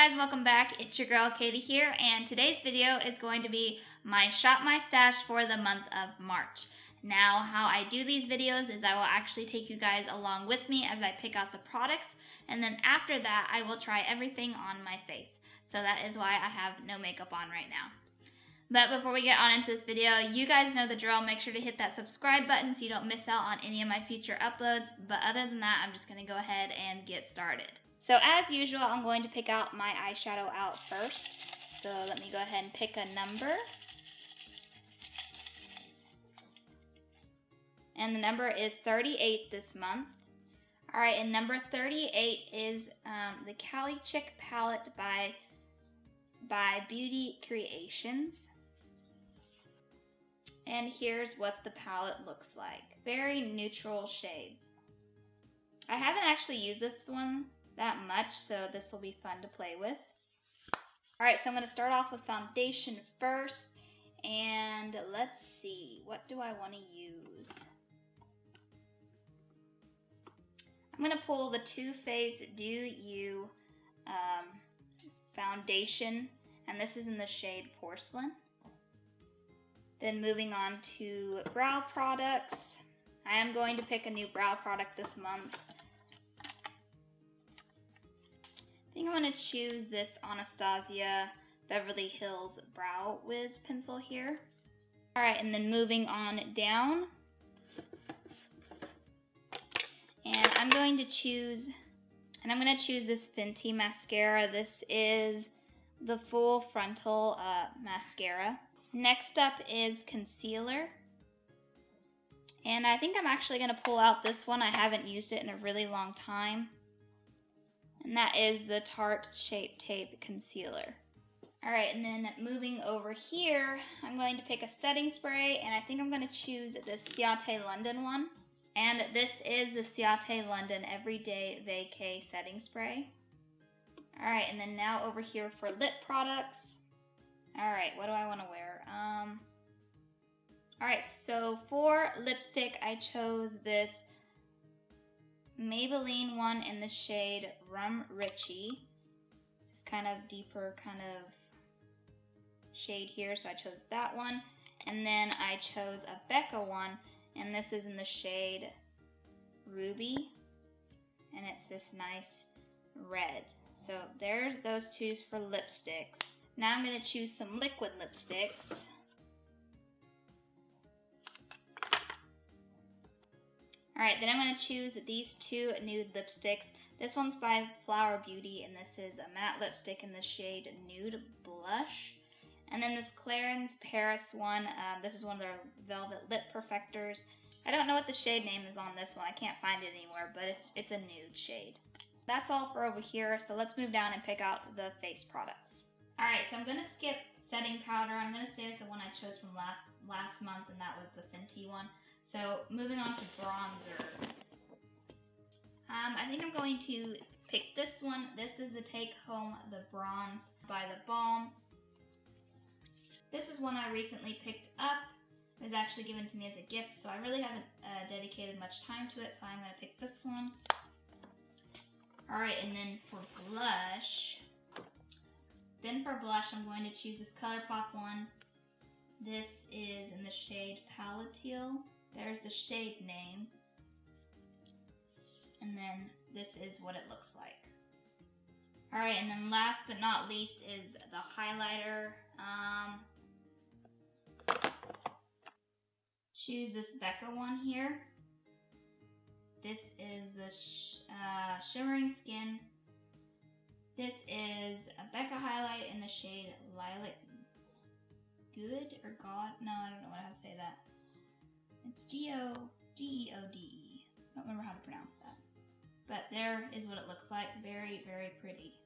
guys, welcome back. It's your girl Katie here, and today's video is going to be my Shop My Stash for the month of March. Now, how I do these videos is I will actually take you guys along with me as I pick out the products, and then after that I will try everything on my face. So that is why I have no makeup on right now. But before we get on into this video, you guys know the drill. Make sure to hit that subscribe button so you don't miss out on any of my future uploads. But other than that, I'm just going to go ahead and get started. So as usual, I'm going to pick out my eyeshadow out first. So let me go ahead and pick a number. And the number is 38 this month. Alright, and number 38 is the Cali Chick palette by Beauty Creations. And here's what the palette looks like. Very neutral shades. I haven't actually used this one that much, so this will be fun to play with. Alright, so I'm going to start off with foundation first, and let's see, what do I want to use? I'm going to pull the Too Faced Do You foundation, and this is in the shade Porcelain. Then moving on to brow products. I am going to pick a new brow product this month. I think I'm going to choose this Anastasia Beverly Hills Brow Wiz pencil here. Alright, and then moving on down. And I'm going to choose this Fenty mascara. This is the full frontal mascara. Next up is concealer. And I think I'm actually going to pull out this one. I haven't used it in a really long time. And that is the Tarte Shape Tape Concealer. Alright, and then moving over here, I'm going to pick a setting spray, and I think I'm going to choose this Ciate London one. And this is the Ciate London Everyday Vacay Setting Spray. Alright, and then now over here for lip products. Alright, what do I want to wear? Alright, so for lipstick, I chose this Maybelline one in the shade Rum Richie. Just kind of deeper kind of shade here, so I chose that one. And then I chose a Becca one, and this is in the shade Ruby, and it's this nice red. So there's those two for lipsticks. Now I'm going to choose some liquid lipsticks. Alright, then I'm going to choose these two nude lipsticks. This one's by Flower Beauty, and this is a matte lipstick in the shade Nude Blush. And then this Clarins Paris one, this is one of their Velvet Lip Perfectors. I don't know what the shade name is on this one. I can't find it anywhere, but it's a nude shade. That's all for over here, so let's move down and pick out the face products. Alright, so I'm going to skip setting powder. I'm going to stay with the one I chose from last month, and that was the Fenty one. So moving on to bronzer. I think I'm going to pick this one. This is the Take Home the Bronze by The Balm. This is one I recently picked up. It was actually given to me as a gift, so I really haven't dedicated much time to it, so I'm going to pick this one. Alright, and then for blush. I'm going to choose this ColourPop one. This is in the shade Palatine. There's the shade name. And then this is what it looks like. Alright, and then last but not least is the highlighter. Choose this Becca one here. This is the Shimmering Skin. This is a Becca highlight in the shade Lilac Good or God? No, I don't know how to say that. It's G-O-D-E. I don't remember how to pronounce that. But there is what it looks like. Very, very pretty.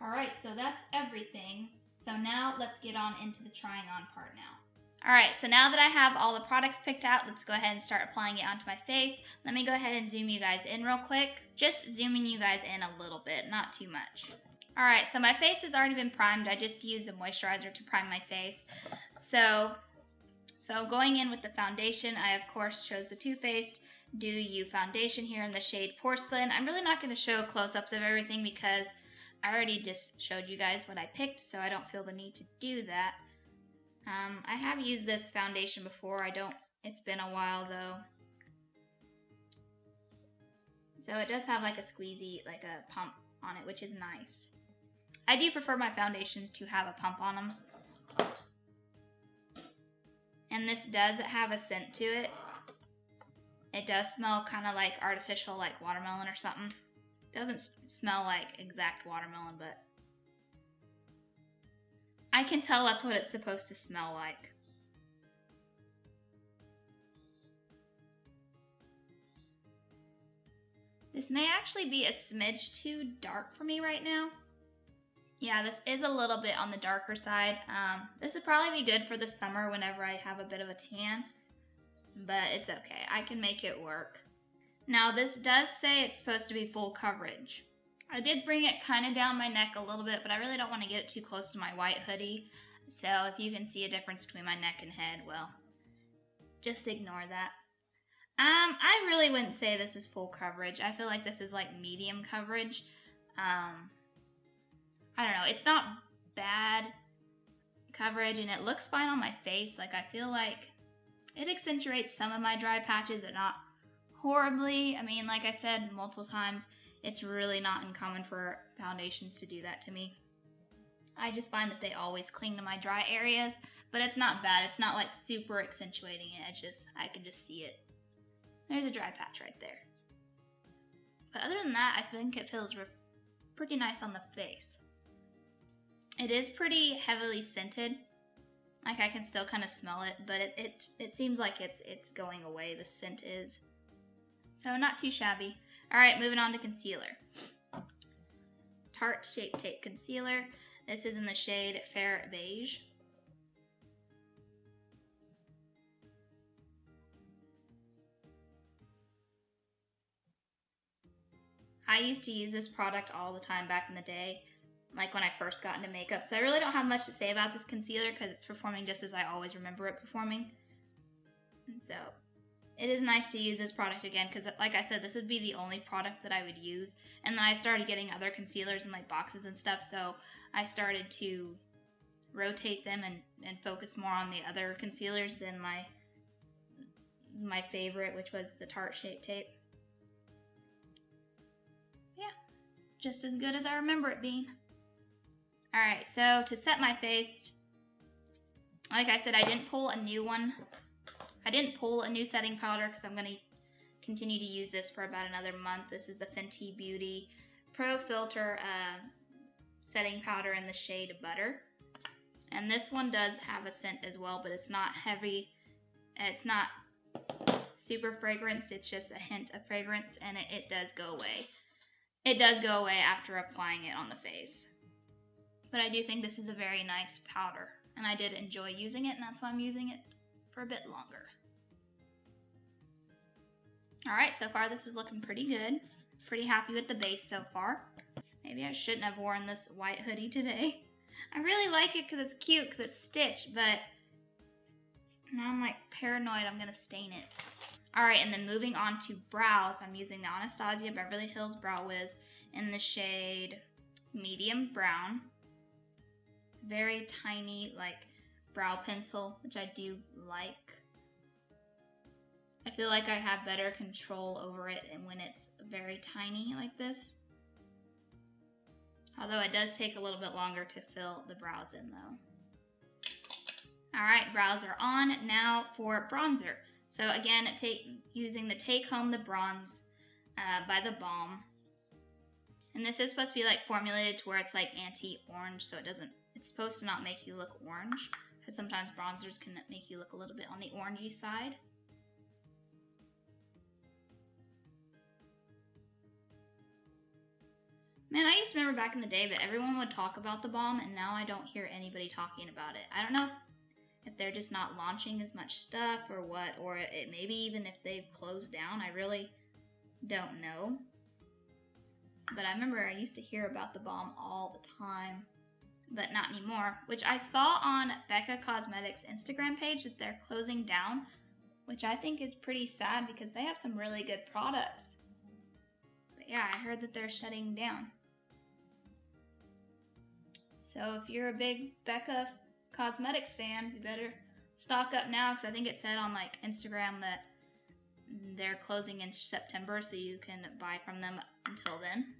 Alright, so that's everything. So now let's get on into the trying on part now. Alright, so now that I have all the products picked out, let's go ahead and start applying it onto my face. Let me go ahead and zoom you guys in real quick. Just zooming you guys in a little bit, not too much. Alright, so my face has already been primed. I just used a moisturizer to prime my face. So going in with the foundation, I of course chose the Too Faced Dew You foundation here in the shade Porcelain. I'm really not going to show close-ups of everything because I already just showed you guys what I picked, so I don't feel the need to do that. I have used this foundation before. It's been a while though. So it does have like a squeezy, like a pump on it, which is nice. I do prefer my foundations to have a pump on them. And this does have a scent to it. It does smell kind of like artificial, like watermelon or something. It doesn't smell like exact watermelon, but I can tell that's what it's supposed to smell like. This may actually be a smidge too dark for me right now. Yeah, this is a little bit on the darker side. This would probably be good for the summer whenever I have a bit of a tan, but it's okay. I can make it work. Now, this does say it's supposed to be full coverage. I did bring it kind of down my neck a little bit, but I really don't want to get it too close to my white hoodie. So if you can see a difference between my neck and head, well, just ignore that. I really wouldn't say this is full coverage. I feel like this is like medium coverage. I don't know, it's not bad coverage and it looks fine on my face. Like I feel like it accentuates some of my dry patches, but not horribly. I mean, like I said multiple times, it's really not uncommon for foundations to do that to me. I just find that they always cling to my dry areas, but it's not bad. It's not like super accentuating it. I can just see it. There's a dry patch right there. But other than that, I think it feels pretty nice on the face. It is pretty heavily scented. Like I can still kind of smell it, but it seems like it's going away, the scent is. So not too shabby. Alright, moving on to concealer. Tarte Shape Tape Concealer. This is in the shade Fair Beige. I used to use this product all the time back in the day, like when I first got into makeup. So I really don't have much to say about this concealer because it's performing just as I always remember it performing. And so it is nice to use this product again because, like I said, this would be the only product that I would use. And then I started getting other concealers in like boxes and stuff, so I started to rotate them and focus more on the other concealers than my favorite, which was the Tarte Shape Tape. Yeah, just as good as I remember it being. Alright, so to set my face, like I said, I didn't pull a new one. I didn't pull a new setting powder because I'm going to continue to use this for about another month. This is the Fenty Beauty Pro Filter setting powder in the shade Butter. And this one does have a scent as well, but it's not heavy. It's not super fragranced. It's just a hint of fragrance, and it does go away. It does go away after applying it on the face. But I do think this is a very nice powder, and I did enjoy using it, and that's why I'm using it for a bit longer. Alright, so far this is looking pretty good. Pretty happy with the base so far. Maybe I shouldn't have worn this white hoodie today. I really like it because it's cute, because it's stitched, but now I'm like paranoid I'm going to stain it. Alright, and then moving on to brows, I'm using the Anastasia Beverly Hills Brow Wiz in the shade Medium Brown. Very tiny, like, brow pencil, which I do like. I feel like I have better control over it and when it's very tiny like this. Although it does take a little bit longer to fill the brows in though. Alright, brows are on. Now for bronzer. So again, using the Take Home the Bronze by The Balm. And this is supposed to be like formulated to where it's like anti-orange, so it's supposed to not make you look orange. Because sometimes bronzers can make you look a little bit on the orangey side. Man, I used to remember back in the day that everyone would talk about The Balm, and now I don't hear anybody talking about it. I don't know if they're just not launching as much stuff or what, or maybe even if they've closed down. I really don't know. But I remember I used to hear about The Balm all the time, but not anymore. Which I saw on Becca Cosmetics' Instagram page that they're closing down which I think is pretty sad because they have some really good products. But yeah, I heard that they're shutting down. So if you're a big Becca Cosmetics fan, you better stock up now, because I think it said on like Instagram that they're closing in September, so you can buy from them until then.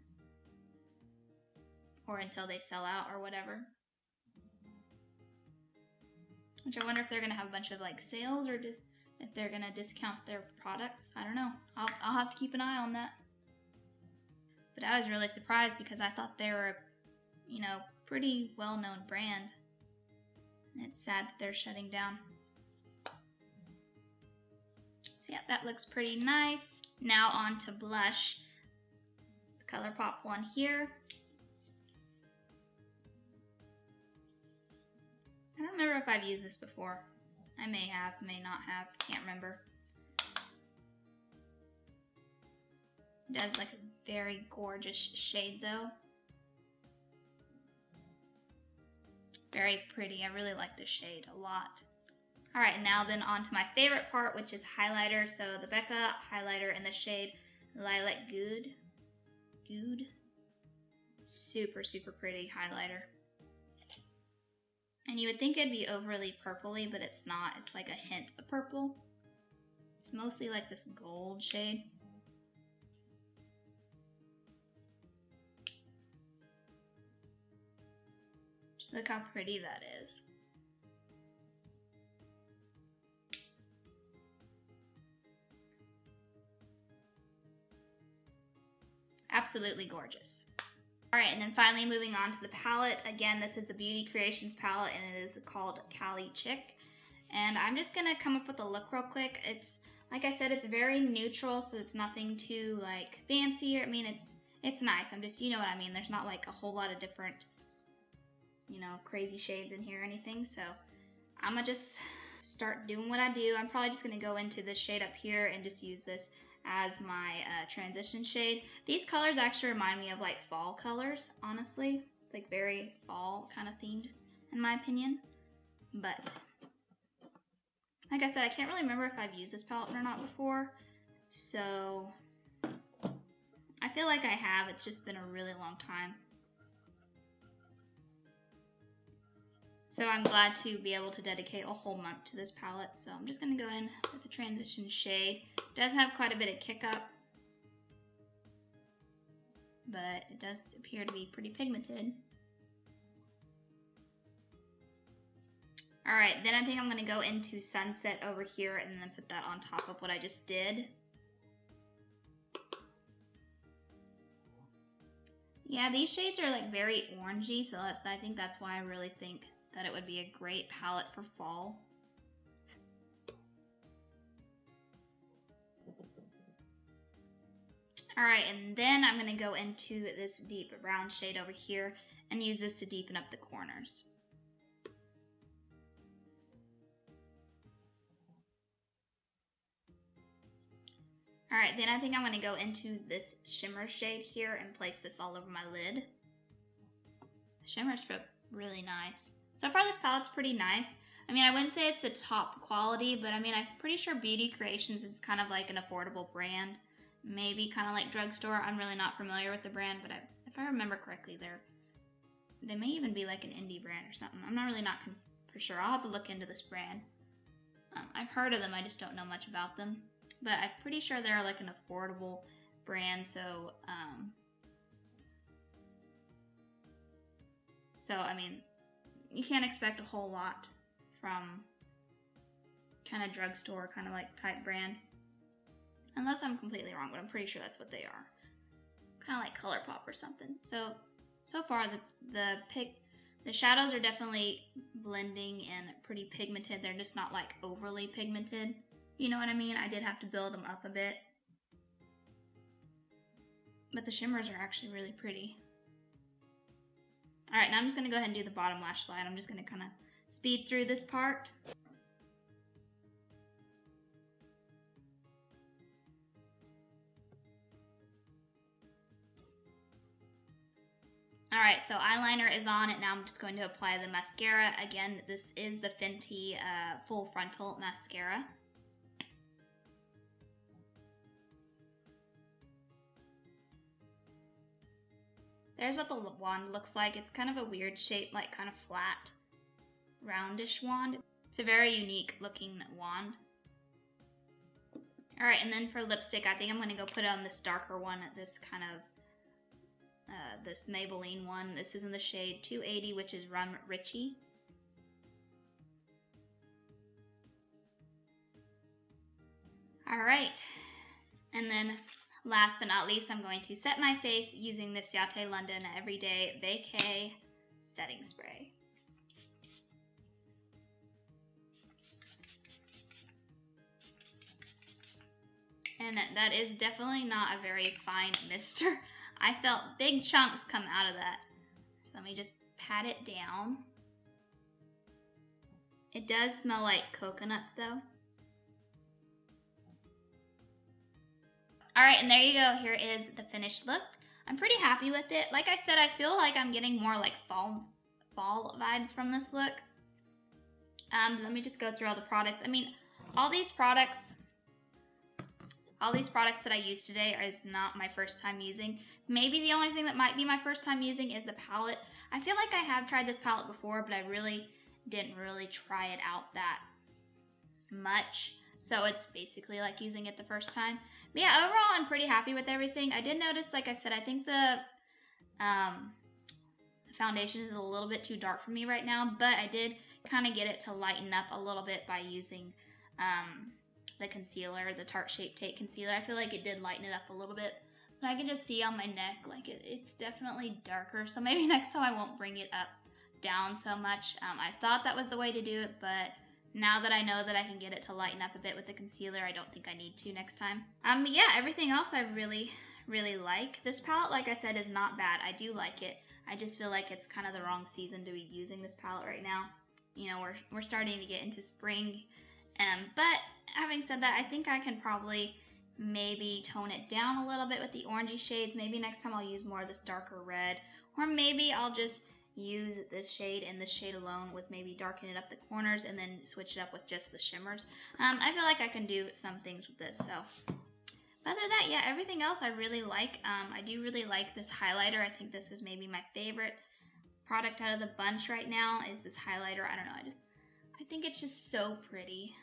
Or until they sell out or whatever. Which I wonder if they're going to have a bunch of like sales, or if they're going to discount their products. I don't know. I'll have to keep an eye on that. But I was really surprised because I thought they were, you know, pretty well-known brand. And it's sad that they're shutting down. So yeah, that looks pretty nice. Now on to blush. The ColourPop one here. I don't remember if I've used this before. I may have, may not have, can't remember. It does like a very gorgeous shade though. Very pretty, I really like this shade a lot. Alright, now then on to my favorite part, which is highlighter. So the Becca highlighter in the shade Lilac Good. Super, super pretty highlighter. And you would think it'd be overly purpley, but it's not. It's like a hint of purple. It's mostly like this gold shade. Just look how pretty that is. Absolutely gorgeous. Alright, and then finally moving on to the palette. Again, this is the Beauty Creations palette, and it is called Cali Chick. And I'm just going to come up with a look real quick. It's, like I said, it's very neutral, so it's nothing too, like, fancy. I mean, it's nice. I'm just, you know what I mean. There's not, like, a whole lot of different, you know, crazy shades in here or anything. So I'm going to just start doing what I do. I'm probably just going to go into this shade up here and just use this as my transition shade. These colors actually remind me of like fall colors, honestly. It's like very fall kind of themed in my opinion. But like I said, I can't really remember if I've used this palette or not before. So I feel like I have. It's just been a really long time. So I'm glad to be able to dedicate a whole month to this palette. So I'm just going to go in with the transition shade. It does have quite a bit of kick up, but it does appear to be pretty pigmented. Alright, then I think I'm going to go into Sunset over here and then put that on top of what I just did. Yeah, these shades are like very orangey, so I think that's why I really think that it would be a great palette for fall. Alright, and then I'm going to go into this deep brown shade over here and use this to deepen up the corners. Alright, then I think I'm going to go into this shimmer shade here and place this all over my lid. The shimmers feel really nice. So far this palette's pretty nice. I mean, I wouldn't say it's the top quality, but I mean, I'm pretty sure Beauty Creations is kind of like an affordable brand. Maybe kind of like drugstore. I'm really not familiar with the brand, but if I remember correctly, they may even be like an indie brand or something. I'm not really for sure. I'll have to look into this brand. I've heard of them, I just don't know much about them. But I'm pretty sure they're like an affordable brand, so I mean, you can't expect a whole lot from kind of drugstore, kind of like type brand. Unless I'm completely wrong, but I'm pretty sure that's what they are. Kind of like ColourPop or something. So far the shadows are definitely blending and pretty pigmented. They're just not like overly pigmented. You know what I mean? I did have to build them up a bit. But the shimmers are actually really pretty. Alright, now I'm just going to go ahead and do the bottom lash slide. I'm just going to kind of speed through this part. Alright, so eyeliner is on it. Now I'm just going to apply the mascara. Again, this is the Fenty Full Frontal Mascara. there's what the wand looks like. It's kind of a weird shape, like kind of flat, roundish wand. It's a very unique looking wand. All right, and then for lipstick, I think I'm gonna go put on this darker one, this kind of, this Maybelline one. This is in the shade 280, which is Rum Richie. All right, and then last but not least, I'm going to set my face using the Ciate London Everyday Vacay Setting Spray. And that is definitely not a very fine mister. I felt big chunks come out of that. So let me just pat it down. It does smell like coconuts though. All right, and there you go. Here is the finished look. I'm pretty happy with it. Like I said, I feel like I'm getting more like fall vibes from this look. Let me just go through all the products. I mean, all these products that I used today is not my first time using. Maybe the only thing that might be my first time using is the palette. I feel like I have tried this palette before, but I really didn't try it out that much. So it's basically like using it the first time. But yeah, overall, I'm pretty happy with everything. I did notice, like I said, I think the foundation is a little bit too dark for me right now, but I did kind of get it to lighten up a little bit by using the concealer, the Tarte Shape Tape concealer. I feel like it did lighten it up a little bit. But I can just see on my neck, like it's definitely darker. So maybe next time I won't bring it up down so much. I thought that was the way to do it, but now that I know that I can get it to lighten up a bit with the concealer, I don't think I need to next time. Yeah, everything else I really like. This palette, like I said, is not bad. I do like it. I just feel like it's kind of the wrong season to be using this palette right now. You know, we're starting to get into spring. But having said that, I think I can probably maybe tone it down a little bit with the orangey shades. Maybe next time I'll use more of this darker red, or maybe I'll just use this shade and this shade alone with maybe darkening up the corners and then switch it up with just the shimmers. I feel like I can do some things with this. So other than that, yeah, everything else I really like. I do really like this highlighter. I think this is maybe my favorite product out of the bunch right now is this highlighter. I don't know, I think it's just so pretty.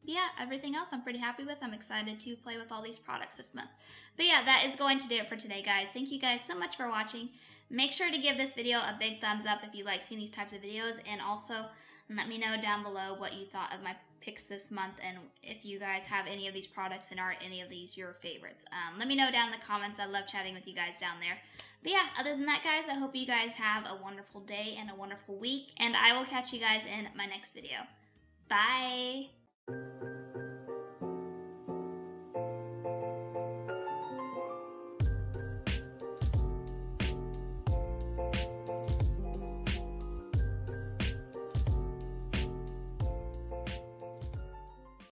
But yeah, everything else I'm pretty happy with. I'm excited to play with all these products this month. But yeah, that is going to do it for today, guys. Thank you guys so much for watching. Make sure to give this video a big thumbs up if you like seeing these types of videos, and also let me know down below what you thought of my picks this month, and if you guys have any of these products and are any of these your favorites. Let me know down in the comments. I love chatting with you guys down there. But yeah, other than that, guys, I hope you guys have a wonderful day and a wonderful week, and I will catch you guys in my next video. Bye!